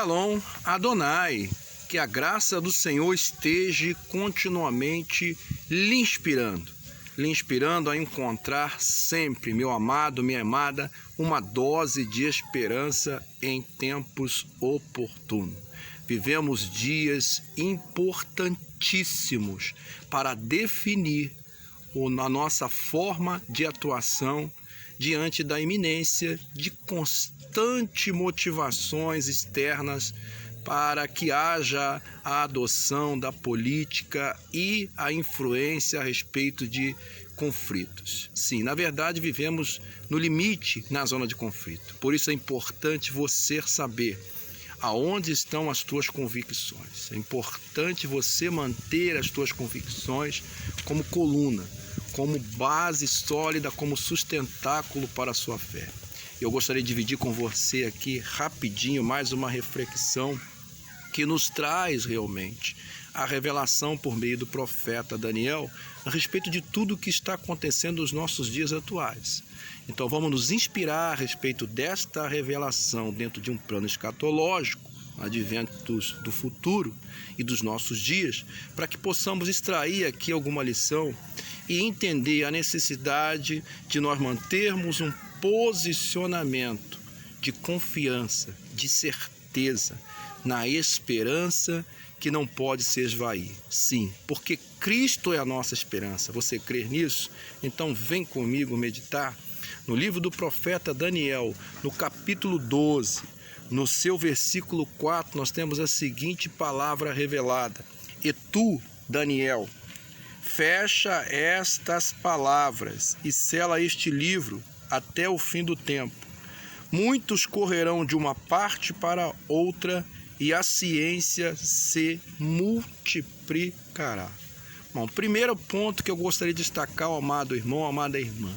Shalom Adonai, que a graça do Senhor esteja continuamente lhe inspirando a encontrar sempre, meu amado, minha amada, uma dose de esperança em tempos oportunos. Vivemos dias importantíssimos para definir a nossa forma de atuação diante da iminência de constantes motivações externas para que haja a adoção da política e a influência a respeito de conflitos. Sim, na verdade vivemos no limite na zona de conflito. Por isso é importante você saber aonde estão as tuas convicções. É importante você manter as tuas convicções como coluna, como base sólida, como sustentáculo para a sua fé. Eu gostaria de dividir com você aqui rapidinho mais uma reflexão que nos traz realmente a revelação por meio do profeta Daniel a respeito de tudo o que está acontecendo nos nossos dias atuais. Então vamos nos inspirar a respeito desta revelação dentro de um plano escatológico, adventos do futuro e dos nossos dias, para que possamos extrair aqui alguma lição e entender a necessidade de nós mantermos um posicionamento de confiança, de certeza, na esperança que não pode se esvair. Sim, porque Cristo é a nossa esperança. Você crê nisso? Então vem comigo meditar no livro do profeta Daniel, no capítulo 12, no seu versículo 4, nós temos a seguinte palavra revelada: E tu, Daniel, fecha estas palavras e sela este livro até o fim do tempo. Muitos correrão de uma parte para outra e a ciência se multiplicará. Bom, primeiro ponto que eu gostaria de destacar, amado irmão, amada irmã,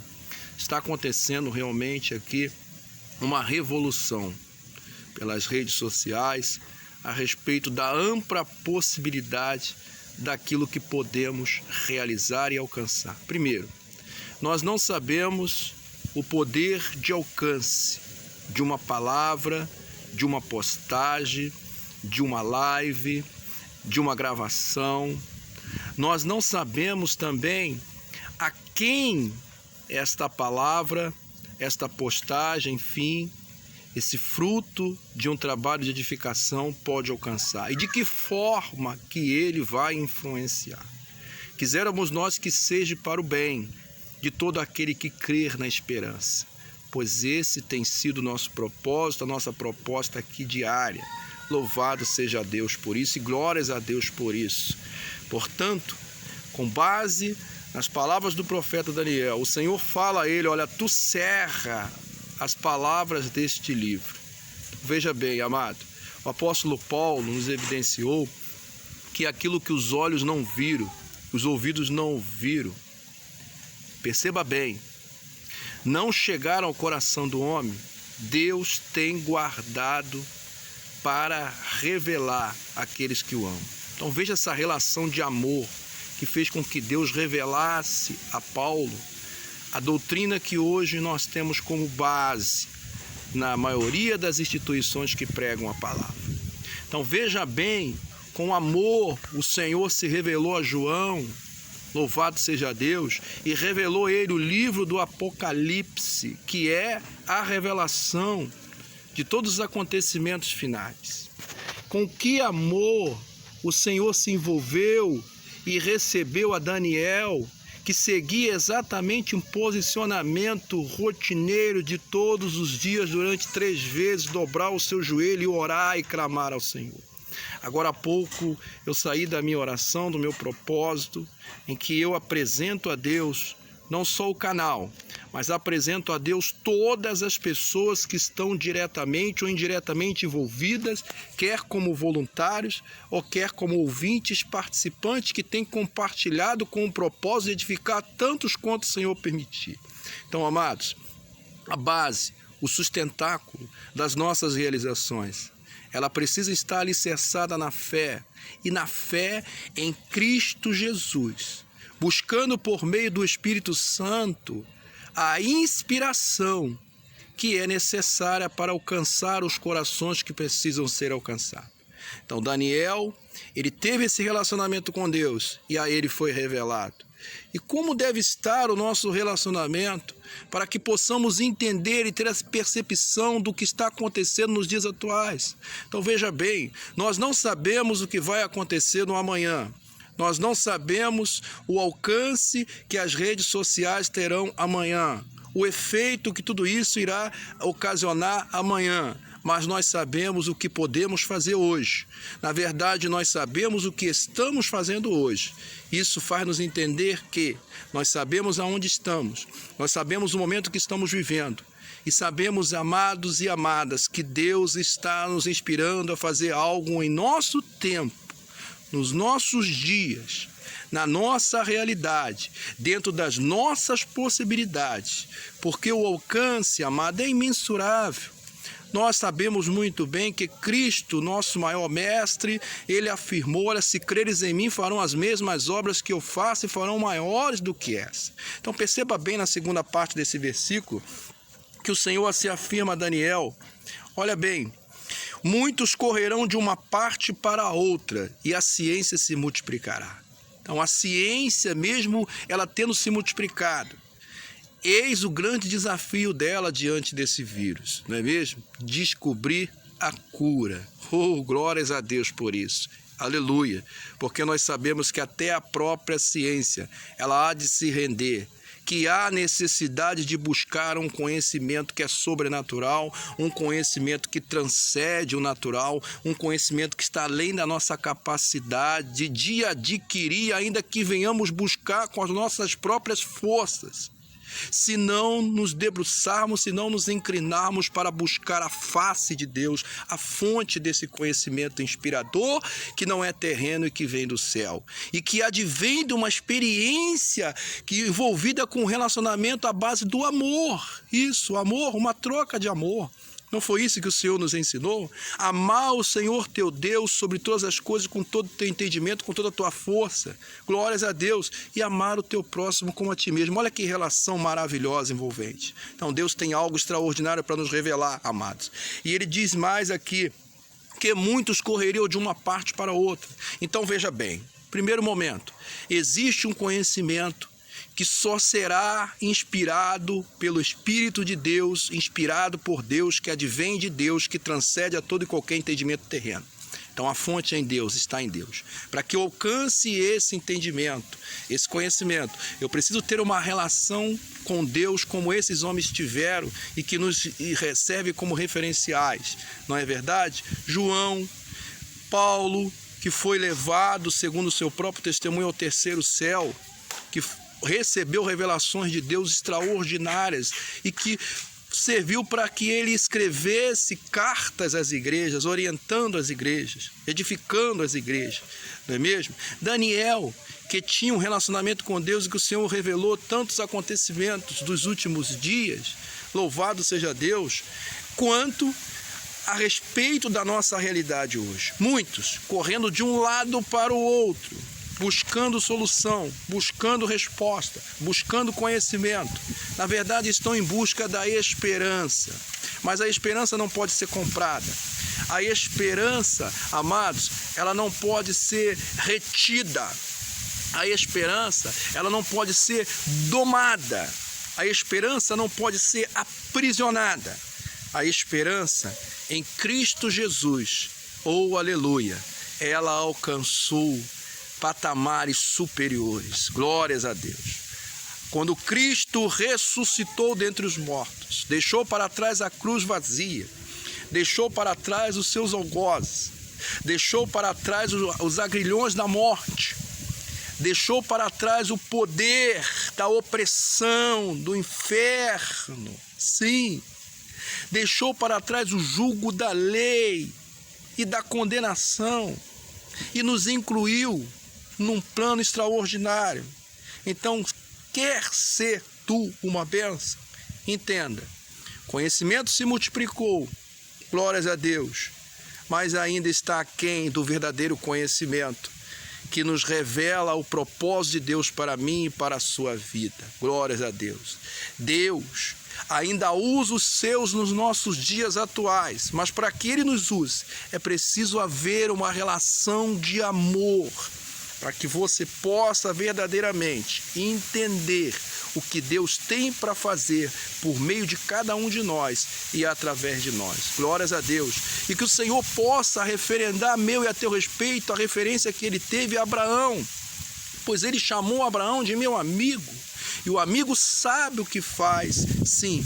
está acontecendo realmente aqui uma revolução pelas redes sociais a respeito da ampla possibilidade daquilo que podemos realizar e alcançar. Primeiro, nós não sabemos o poder de alcance de uma palavra, de uma postagem, de uma live, de uma gravação. Nós não sabemos também a quem esta palavra, esta postagem, enfim, esse fruto de um trabalho de edificação pode alcançar e de que forma que ele vai influenciar. Quiséramos nós que seja para o bem de todo aquele que crer na esperança, pois esse tem sido o nosso propósito, a nossa proposta aqui diária. Louvado seja Deus por isso e glórias a Deus por isso. Portanto, com base nas palavras do profeta Daniel, o Senhor fala a ele: olha, tu cerra as palavras deste livro. Veja bem, amado, o apóstolo Paulo nos evidenciou que aquilo que os olhos não viram, os ouvidos não ouviram, perceba bem, não chegaram ao coração do homem, Deus tem guardado para revelar àqueles que o amam. Então veja essa relação de amor que fez com que Deus revelasse a Paulo a doutrina que hoje nós temos como base na maioria das instituições que pregam a palavra. Então veja bem, com amor o Senhor se revelou a João, louvado seja Deus, e revelou ele o livro do Apocalipse, que é a revelação de todos os acontecimentos finais. Com que amor o Senhor se envolveu e recebeu a Daniel, que seguia exatamente um posicionamento rotineiro de todos os dias, durante 3 vezes, dobrar o seu joelho e orar e clamar ao Senhor. Agora há pouco eu saí da minha oração, do meu propósito, em que eu apresento a Deus não só o canal, mas apresento a Deus todas as pessoas que estão diretamente ou indiretamente envolvidas, quer como voluntários ou quer como ouvintes, participantes que têm compartilhado com o propósito de edificar tantos quanto o Senhor permitir. Então, amados, a base, o sustentáculo das nossas realizações, ela precisa estar alicerçada na fé, e na fé em Cristo Jesus, buscando por meio do Espírito Santo a inspiração que é necessária para alcançar os corações que precisam ser alcançados. Então, Daniel, ele teve esse relacionamento com Deus e a ele foi revelado. E como deve estar o nosso relacionamento para que possamos entender e ter a percepção do que está acontecendo nos dias atuais? Então veja bem, nós não sabemos o que vai acontecer no amanhã. Nós não sabemos o alcance que as redes sociais terão amanhã, o efeito que tudo isso irá ocasionar amanhã. Mas nós sabemos o que podemos fazer hoje. Na verdade, nós sabemos o que estamos fazendo hoje. Isso faz nos entender que nós sabemos aonde estamos, nós sabemos o momento que estamos vivendo e sabemos, amados e amadas, que Deus está nos inspirando a fazer algo em nosso tempo, nos nossos dias, na nossa realidade, dentro das nossas possibilidades, porque o alcance, amado, é imensurável. Nós sabemos muito bem que Cristo, nosso maior mestre, ele afirmou: olha, se creres em mim, farão as mesmas obras que eu faço e farão maiores do que essa. Então perceba bem na segunda parte desse versículo que o Senhor se afirma a Daniel. Olha bem, muitos correrão de uma parte para a outra e a ciência se multiplicará. Então a ciência, mesmo ela tendo se multiplicado, eis o grande desafio dela diante desse vírus, não é mesmo? Descobrir a cura. Oh, glórias a Deus por isso. Aleluia. Porque nós sabemos que até a própria ciência, ela há de se render, que há necessidade de buscar um conhecimento que é sobrenatural, um conhecimento que transcende o natural, um conhecimento que está além da nossa capacidade de adquirir, ainda que venhamos buscar com as nossas próprias forças. Se não nos debruçarmos, se não nos inclinarmos para buscar a face de Deus, a fonte desse conhecimento inspirador, que não é terreno e que vem do céu, e que advém de uma experiência envolvida com um relacionamento à base do amor. Isso, amor, uma troca de amor. Não foi isso que o Senhor nos ensinou? Amar o Senhor teu Deus sobre todas as coisas, com todo o teu entendimento, com toda a tua força. Glórias a Deus. E amar o teu próximo como a ti mesmo. Olha que relação maravilhosa, envolvente. Então Deus tem algo extraordinário para nos revelar, amados. E ele diz mais aqui, que muitos correriam de uma parte para outra. Então veja bem, primeiro momento, existe um conhecimento que só será inspirado pelo Espírito de Deus, inspirado por Deus, que advém de Deus, que transcende a todo e qualquer entendimento terreno. Então a fonte é em Deus, está em Deus. Para que eu alcance esse entendimento, esse conhecimento, eu preciso ter uma relação com Deus como esses homens tiveram e que nos serve como referenciais. Não é verdade? João, Paulo, que foi levado, segundo o seu próprio testemunho, ao terceiro céu, que recebeu revelações de Deus extraordinárias e que serviu para que ele escrevesse cartas às igrejas, orientando as igrejas, edificando as igrejas, não é mesmo? Daniel, que tinha um relacionamento com Deus e que o Senhor revelou tantos acontecimentos dos últimos dias, louvado seja Deus, quanto a respeito da nossa realidade hoje. Muitos correndo de um lado para o outro, buscando solução, buscando resposta, buscando conhecimento. Na verdade, estão em busca da esperança. Mas a esperança não pode ser comprada. A esperança, amados, ela não pode ser retida. A esperança, ela não pode ser domada. A esperança não pode ser aprisionada. A esperança em Cristo Jesus, oh aleluia, ela alcançou patamares superiores. Glórias a Deus. Quando Cristo ressuscitou dentre os mortos, deixou para trás a cruz vazia, deixou para trás os seus algozes, deixou para trás os agrilhões da morte, deixou para trás o poder da opressão, do inferno, sim, deixou para trás o jugo da lei e da condenação e nos incluiu num plano extraordinário. Então, quer ser tu uma bênção? Entenda, conhecimento se multiplicou, glórias a Deus, mas ainda está aquém do verdadeiro conhecimento, que nos revela o propósito de Deus para mim e para a sua vida. Glórias a Deus. Deus, ainda usa os seus nos nossos dias atuais, mas para que Ele nos use, é preciso haver uma relação de amor, para que você possa verdadeiramente entender o que Deus tem para fazer por meio de cada um de nós e através de nós. Glórias a Deus. E que o Senhor possa referendar a meu e a teu respeito a referência que Ele teve a Abraão, pois Ele chamou Abraão de meu amigo, e o amigo sabe o que faz, sim,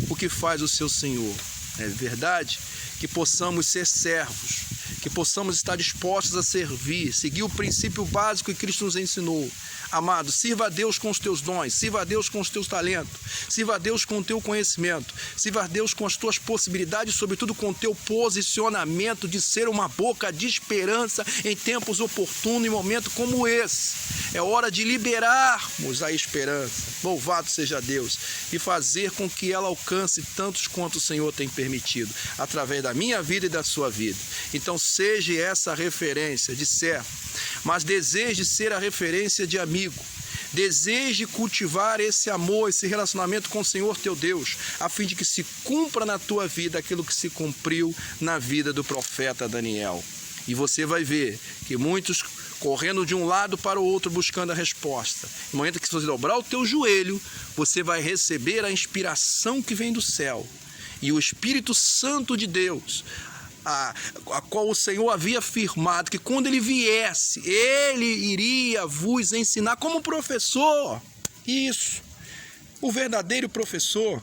o que faz o seu Senhor. É verdade que possamos ser servos, que possamos estar dispostos a servir, seguir o princípio básico que Cristo nos ensinou. Amado, sirva a Deus com os teus dons, sirva a Deus com os teus talentos, sirva a Deus com o teu conhecimento, sirva a Deus com as tuas possibilidades, sobretudo com o teu posicionamento de ser uma boca de esperança em tempos oportunos, em momentos como esse. É hora de liberarmos a esperança, louvado seja Deus, e fazer com que ela alcance tantos quanto o Senhor tem permitido, através da minha vida e da sua vida. Então seja essa referência de servo, mas deseje ser a referência de amigo. Deseje cultivar esse amor, esse relacionamento com o Senhor teu Deus, a fim de que se cumpra na tua vida aquilo que se cumpriu na vida do profeta Daniel. E você vai ver que muitos correndo de um lado para o outro buscando a resposta. No momento que você dobrar o teu joelho, você vai receber a inspiração que vem do céu. E o Espírito Santo de Deus, a qual o Senhor havia afirmado que quando Ele viesse, Ele iria vos ensinar como professor. Isso. O verdadeiro professor,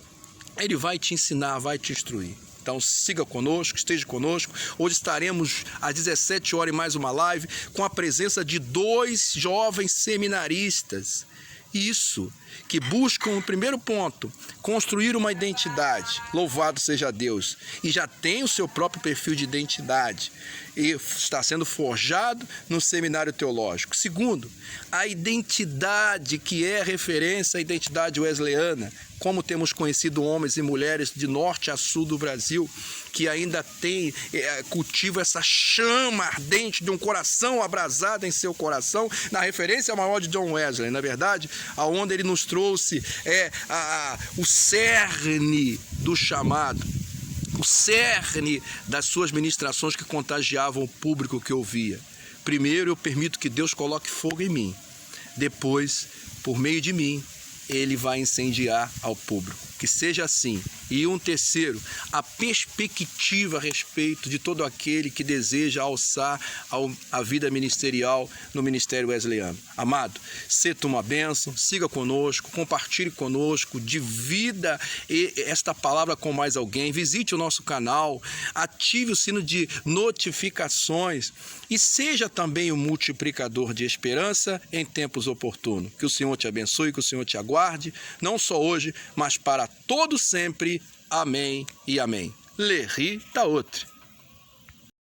Ele vai te ensinar, vai te instruir. Então siga conosco, esteja conosco. Hoje estaremos às 17 horas em mais uma live com a presença de 2 jovens seminaristas. Isso, que buscam, o primeiro ponto, construir uma identidade. Louvado seja Deus. E já tem o seu próprio perfil de identidade. E está sendo forjado no seminário teológico. Segundo, a identidade que é referência à identidade wesleyana. Como temos conhecido homens e mulheres de norte a sul do Brasil, que ainda cultivam essa chama ardente de um coração abrasado em seu coração, na referência maior de John Wesley, na verdade, aonde ele nos trouxe o cerne do chamado, o cerne das suas ministrações que contagiavam o público que ouvia. Primeiro, eu permito que Deus coloque fogo em mim. Depois, por meio de mim, Ele vai incendiar ao público. Que seja assim. E um terceiro, a perspectiva a respeito de todo aquele que deseja alçar a vida ministerial no Ministério Wesleyano. Amado, seja uma bênção, siga conosco, compartilhe conosco, divida esta palavra com mais alguém, visite o nosso canal, ative o sino de notificações e seja também um multiplicador de esperança em tempos oportunos. Que o Senhor te abençoe, que o Senhor te aguarde, não só hoje, mas para todo sempre. Amém e amém. Leri da outra.